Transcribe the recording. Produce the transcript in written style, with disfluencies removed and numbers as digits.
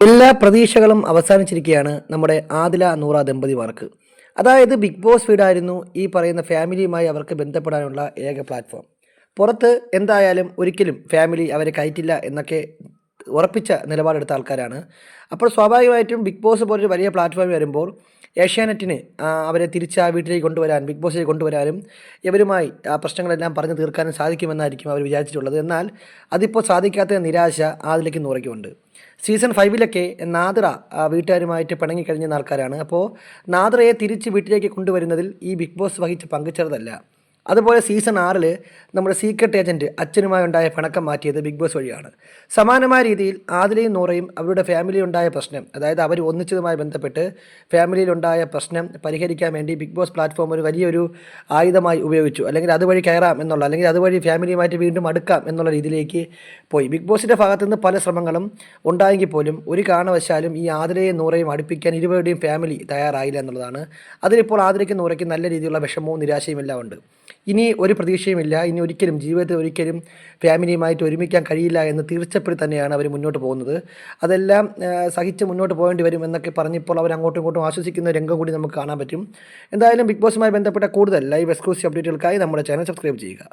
എല്ലാ പ്രതീക്ഷകളും അവസാനിച്ചിരിക്കുകയാണ് നമ്മുടെ ആദില നൂറ ദമ്പതിമാർക്ക്. അതായത് ബിഗ് ബോസ് വീടായിരുന്നു ഈ പറയുന്ന ഫാമിലിയുമായി അവർക്ക് ബന്ധപ്പെടാനുള്ള ഏക പ്ലാറ്റ്ഫോം. പുറത്ത് എന്തായാലും ഒരിക്കലും ഫാമിലി അവരെ കയറ്റില്ല എന്നൊക്കെ ഉറപ്പിച്ച നിലപാടെടുത്ത ആൾക്കാരാണ്. അപ്പോൾ സ്വാഭാവികമായിട്ടും ബിഗ് ബോസ് പോലൊരു വലിയ പ്ലാറ്റ്ഫോമിൽ വരുമ്പോൾ ഏഷ്യാനെറ്റിന് അവരെ തിരിച്ച് ആ വീട്ടിലേക്ക് കൊണ്ടുവരാൻ, ബിഗ് ബോസിലേക്ക് കൊണ്ടുവരാനും ഇവരുമായി ആ പ്രശ്നങ്ങളെല്ലാം പറഞ്ഞു തീർക്കാനും സാധിക്കുമെന്നായിരിക്കും അവർ വിചാരിച്ചിട്ടുള്ളത്. എന്നാൽ അതിപ്പോൾ സാധിക്കാത്ത നിരാശ ആദിലയ്ക്കും നൂറയ്ക്കുമുണ്ട്. സീസൺ 5 നാദിറ വീട്ടുകാരുമായിട്ട് പിണങ്ങിക്കഴിഞ്ഞ ആൾക്കാരാണ്. അപ്പോൾ നാദിറയെ തിരിച്ച് വീട്ടിലേക്ക് കൊണ്ടുവരുന്നതിൽ ഈ ബിഗ് ബോസ് വഹിച്ച് പങ്കുചേർന്നതല്ല. അതുപോലെ സീസൺ 6 നമ്മുടെ സീക്രട്ട് ഏജൻറ്റ് അച്ഛനുമായി ഉണ്ടായ പിണക്കം മാറ്റിയത് ബിഗ് ബോസ് വഴിയാണ്. സമാനമായ രീതിയിൽ ആദിലയും നൂറയും അവരുടെ ഫാമിലിയിലുണ്ടായ പ്രശ്നം, അതായത് അവർ ഒന്നിച്ചതുമായി ബന്ധപ്പെട്ട് ഫാമിലിയിലുണ്ടായ പ്രശ്നം പരിഹരിക്കാൻ വേണ്ടി ബിഗ് ബോസ് പ്ലാറ്റ്ഫോം ഒരു വലിയൊരു ആയുധമായി ഉപയോഗിച്ചു. അല്ലെങ്കിൽ അതുവഴി കയറാം എന്നുള്ള, അല്ലെങ്കിൽ അതുവഴി ഫാമിലിയുമായിട്ട് വീണ്ടും അടുക്കാം എന്നുള്ള രീതിയിലേക്ക് പോയി. ബിഗ് ബോസിൻ്റെ ഭാഗത്തു നിന്ന് പല ശ്രമങ്ങളും ഉണ്ടായെങ്കിൽ പോലും ഒരു കാരണവശാലും ഈ ആദിലയും നൂറയും അടുപ്പിക്കാൻ ഇരുവരുടെയും ഫാമിലി തയ്യാറായില്ല എന്നുള്ളതാണ്. അതിലിപ്പോൾ ആദിലയ്ക്കും നൂറയ്ക്കും നല്ല രീതിയിലുള്ള വിഷമവും നിരാശയും എല്ലാം ഉണ്ട്. ഇനി ഒരു പ്രതീക്ഷയുമില്ല. ഇനി ഒരിക്കലും ജീവിതത്തിൽ ഒരിക്കലും ഫാമിലിയുമായിട്ട് ഒരുമിക്കാൻ കഴിയില്ല എന്ന് തീർച്ചപ്പെടുത്തി തന്നെയാണ് അവർ മുന്നോട്ട് പോകുന്നത്. അതെല്ലാം സഹിച്ച് മുന്നോട്ട് പോകേണ്ടി വരും എന്നൊക്കെ പറഞ്ഞപ്പോൾ അവർ അങ്ങോട്ടും ഇങ്ങോട്ടും ആശ്വസിക്കുന്ന രംഗം കൂടി നമുക്ക് കാണാൻ പറ്റും. എന്തായാലും ബിഗ് ബോസുമായി ബന്ധപ്പെട്ട കൂടുതൽ ലൈവ് എക്സ്ക്ലൂസീവ് അപ്ഡേറ്റുകൾക്കായി നമ്മുടെ ചാനൽ സബ്സ്ക്രൈബ് ചെയ്യുക.